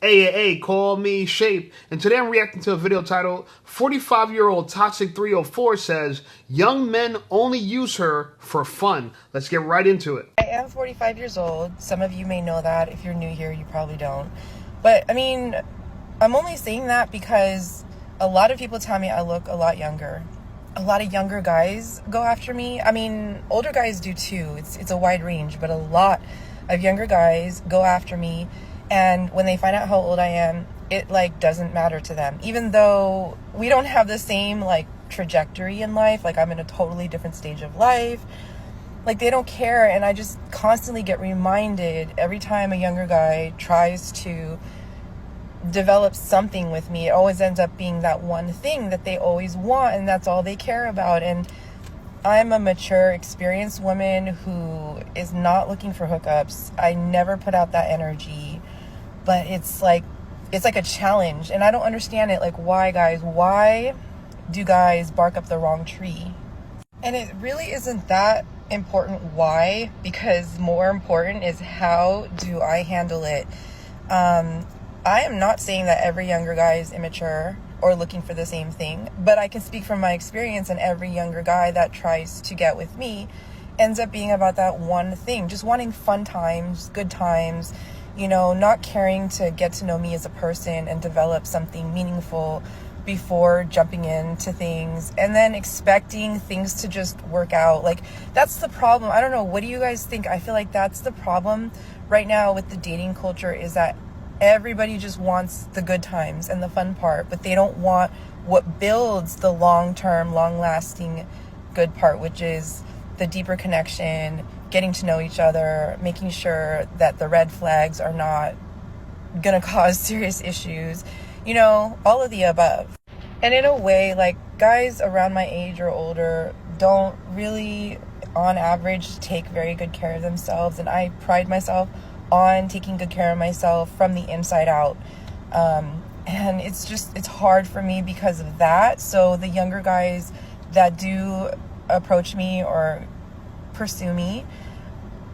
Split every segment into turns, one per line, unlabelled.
AAA, call me Shape. And today I'm reacting to a video titled 45-year-old Toxic 304 says, young men only use her for fun. Let's get right into it.
I am 45 years old. Some of you may know that. If you're new here, you probably don't. But, I mean, I'm only saying that because a lot of people tell me I look a lot younger. A lot of younger guys go after me. I mean, older guys do too. It's a wide range, but a lot of younger guys go after me. And when they find out how old I am, it doesn't matter to them. Even though we don't have the same trajectory in life, I'm in a totally different stage of life. They don't care, and I just constantly get reminded every time a younger guy tries to develop something with me. It always ends up being that one thing that they always want, and that's all they care about. And I'm a mature, experienced woman who is not looking for hookups. I never put out that energy, but it's like a challenge, and I don't understand it. Why do guys bark up the wrong tree? And it really isn't that important why, because more important is how do I handle it. I am not saying that every younger guy is immature or looking for the same thing, but I can speak from my experience, and every younger guy that tries to get with me ends up being about that one thing, just wanting fun times, good times, not caring to get to know me as a person and develop something meaningful before jumping into things, and then expecting things to just work out. That's the problem. I don't know, what do you guys think? I feel like that's the problem right now with the dating culture, is that everybody just wants the good times and the fun part, but they don't want what builds the long-term, long-lasting good part, which is the deeper connection, getting to know each other, making sure that the red flags are not gonna cause serious issues, all of the above. And in a way, guys around my age or older don't really, on average, take very good care of themselves, and I pride myself on taking good care of myself from the inside out. And it's hard for me because of that. So the younger guys that do approach me or pursue me,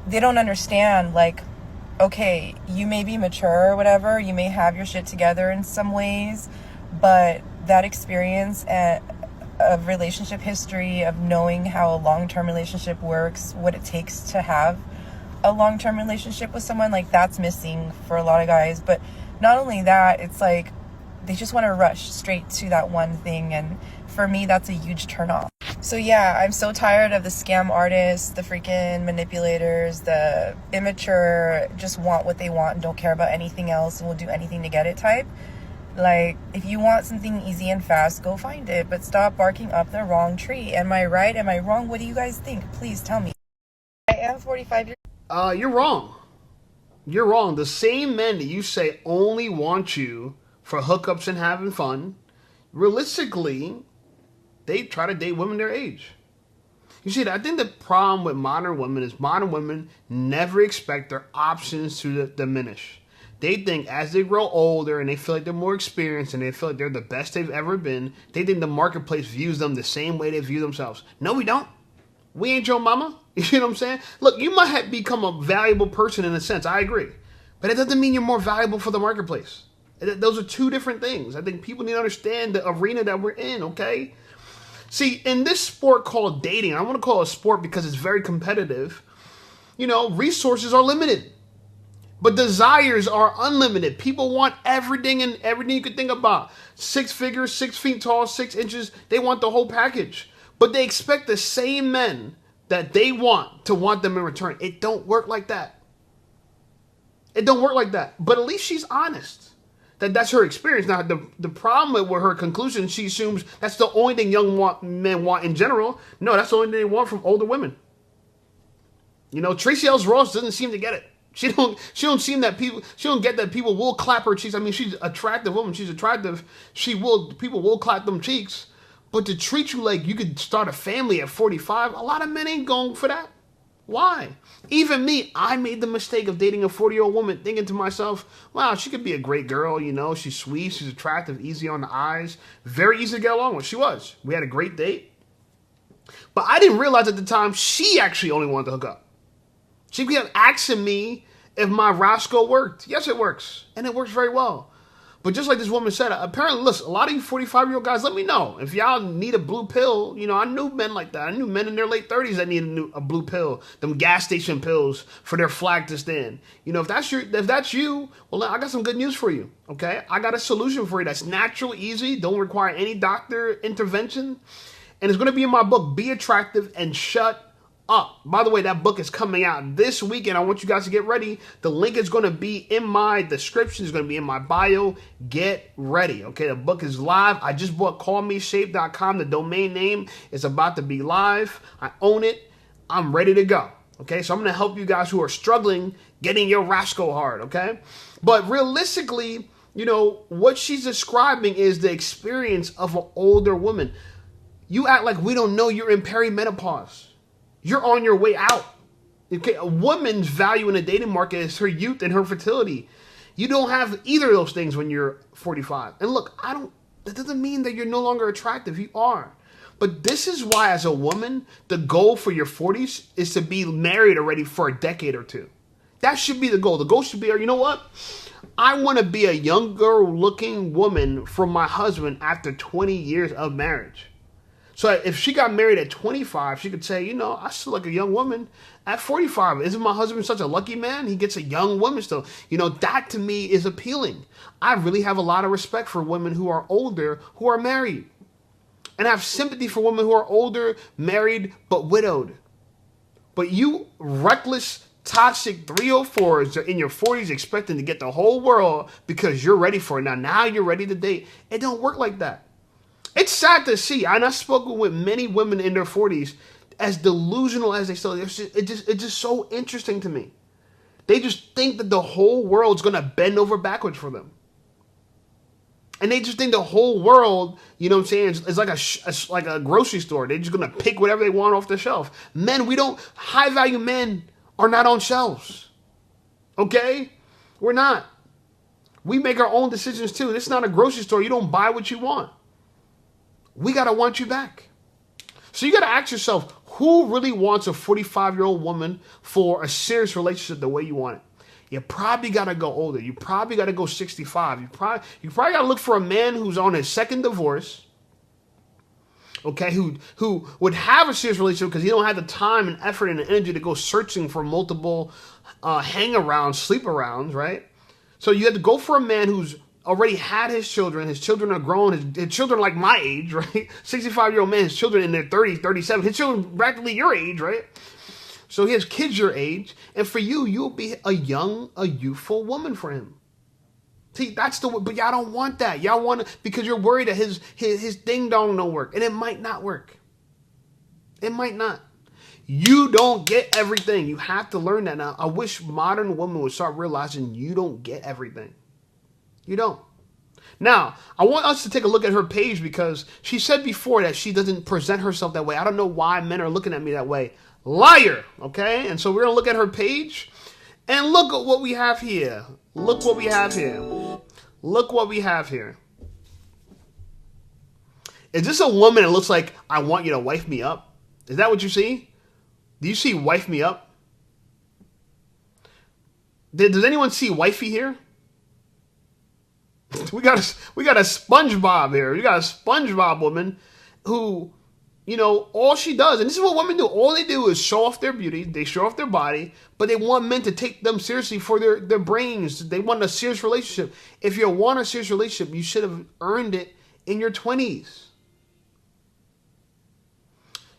they don't understand, okay, you may be mature or whatever, you may have your shit together in some ways, but that experience of relationship history, of knowing how a long-term relationship works, what it takes to have a long-term relationship with someone, that's missing for a lot of guys. But not only that, it's they just want to rush straight to that one thing, and for me that's a huge turnoff. So yeah, I'm so tired of the scam artists, the freaking manipulators, the immature, just want what they want and don't care about anything else and will do anything to get it type. If you want something easy and fast, go find it, but stop barking up the wrong tree. Am I right? Am I wrong? What do you guys think? Please tell me. I am 45 years.
You're wrong. You're wrong. The same men that you say only want you for hookups and having fun, realistically, they try to date women their age. You see, I think the problem with modern women is modern women never expect their options to diminish. They think as they grow older and they feel like they're more experienced and they feel like they're the best they've ever been, they think the marketplace views them the same way they view themselves. No, we don't. We ain't your mama. You know what I'm saying? Look, you might have become a valuable person in a sense. I agree. But it doesn't mean you're more valuable for the marketplace. Those are two different things. I think people need to understand the arena that we're in, okay? See, in this sport called dating, I want to call it a sport because it's very competitive, resources are limited. But desires are unlimited. People want everything and everything you could think about. 6 figures, 6 feet tall, 6 inches. They want the whole package. But they expect the same men that they want to want them in return. It don't work like that. It don't work like that. But at least she's honest. That's her experience. Now, the problem with her conclusion, she assumes that's the only thing men want in general. No, that's the only thing they want from older women. Tracee Ellis Ross doesn't seem to get it. She don't get that people will clap her cheeks. I mean, she's an attractive woman. She's attractive. People will clap them cheeks. But to treat you like you could start a family at 45, a lot of men ain't going for that. Why? Even me, I made the mistake of dating a 40-year-old woman, thinking to myself, wow, she could be a great girl, she's sweet, she's attractive, easy on the eyes, very easy to get along with. She was. We had a great date. But I didn't realize at the time she actually only wanted to hook up. She kept asking me if my Roscoe worked. Yes, it works. And it works very well. But just like this woman said, apparently, listen, a lot of you 45-year-old guys, let me know. If y'all need a blue pill, I knew men like that. I knew men in their late 30s that needed a blue pill, them gas station pills for their flag to stand. If that's you, well, I got some good news for you, okay? I got a solution for you that's natural, easy, don't require any doctor intervention. And it's going to be in my book, Be Attractive and Shut Up. By the way, that book is coming out this weekend. I want you guys to get ready. The link is going to be in my description. It's going to be in my bio. Get ready. Okay, the book is live. I just bought callmeshape.com. The domain name is about to be live. I own it. I'm ready to go. Okay, so I'm going to help you guys who are struggling getting your Roscoe hard. Okay, but realistically, what she's describing is the experience of an older woman. You act like we don't know you're in perimenopause. You're on your way out. Okay, a woman's value in the dating market is her youth and her fertility. You don't have either of those things when you're 45. And look, that doesn't mean that you're no longer attractive. You are. But this is why, as a woman, the goal for your 40s is to be married already for a decade or two. That should be the goal. The goal should be, you know what? I want to be a younger looking woman for my husband after 20 years of marriage. So if she got married at 25, she could say, I still like a young woman at 45. Isn't my husband such a lucky man? He gets a young woman still. That to me is appealing. I really have a lot of respect for women who are older, who are married. And I have sympathy for women who are older, married, but widowed. But you reckless, toxic 304s are in your 40s expecting to get the whole world because you're ready for it. Now you're ready to date. It don't work like that. It's sad to see, and I've spoken with many women in their 40s, as delusional as they still are. It's just so interesting to me. They just think that the whole world's going to bend over backwards for them. And they just think the whole world, is like a grocery store. They're just going to pick whatever they want off the shelf. Men, high-value men are not on shelves. Okay? We're not. We make our own decisions too. This is not a grocery store. You don't buy what you want. We got to want you back. So you got to ask yourself, who really wants a 45-year-old woman for a serious relationship the way you want it? You probably got to go older. You probably got to go 65. You probably got to look for a man who's on his second divorce, okay, who would have a serious relationship because he don't have the time and effort and the energy to go searching for multiple hang-arounds, sleep-arounds, right? So you have to go for a man who's already had his children are grown, his children are like my age, right? 65-year-old man, his children in their 30s, 37, his children practically your age, right? So he has kids your age, and for you'll be a youthful woman for him. See, but y'all don't want that. Y'all want it because you're worried that his ding-dong don't work, and it might not work. It might not. You don't get everything. You have to learn that now. I wish modern women would start realizing you don't get everything. You don't. Now, I want us to take a look at her page because she said before that she doesn't present herself that way. I don't know why men are looking at me that way. Liar, okay? And so we're going to look at her page and look at what we have here. Look what we have here. Look what we have here. Is this a woman that looks like, I want you to wife me up? Is that what you see? Do you see wife me up? Does anyone see wifey here? We got a SpongeBob here. We got a SpongeBob woman who, all she does, and this is what women do. All they do is show off their beauty. They show off their body, but they want men to take them seriously for their brains. They want a serious relationship. If you want a serious relationship, you should have earned it in your 20s.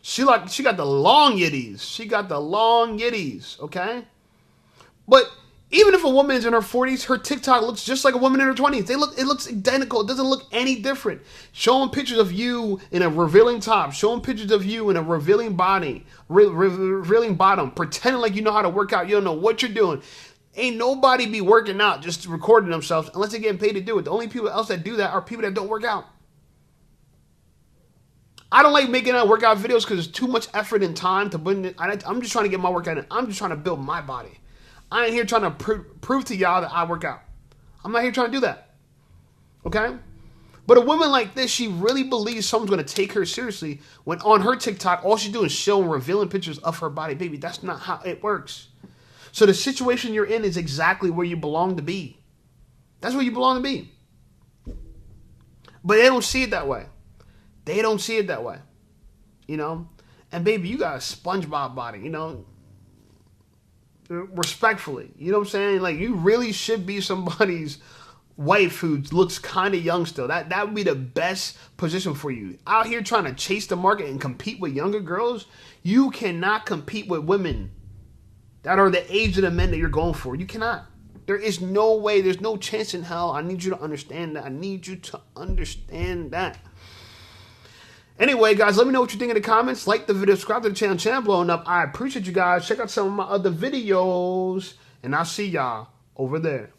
She got the long yitties. She got the long yitties, okay? But even if a woman is in her 40s, her TikTok looks just like a woman in her 20s. It looks identical. It doesn't look any different. Showing pictures of you in a revealing top, showing pictures of you in a revealing body, revealing bottom, pretending like you know how to work out. You don't know what you're doing. Ain't nobody be working out just recording themselves unless they're getting paid to do it. The only people else that do that are people that don't work out. I don't like making workout videos because it's too much effort and time to put in. I'm just trying to get my workout in. I'm just trying to build my body. I ain't here trying to prove to y'all that I work out. I'm not here trying to do that. Okay? But a woman like this, she really believes someone's going to take her seriously when on her TikTok, all she's doing is showing revealing pictures of her body. Baby, that's not how it works. So the situation you're in is exactly where you belong to be. That's where you belong to be. But they don't see it that way. They don't see it that way. You know? And baby, you got a SpongeBob body, you know? Respectfully. You know what I'm saying? Like, you really should be somebody's wife who looks kind of young still. That would be the best position for you. Out here trying to chase the market and compete with younger girls, you cannot compete with women that are the age of the men that you're going for. You cannot. There is no way. There's no chance in hell. I need you to understand that. I need you to understand that. Anyway, guys, let me know what you think in the comments. Like the video, subscribe to the channel blowing up. I appreciate you guys. Check out some of my other videos, and I'll see y'all over there.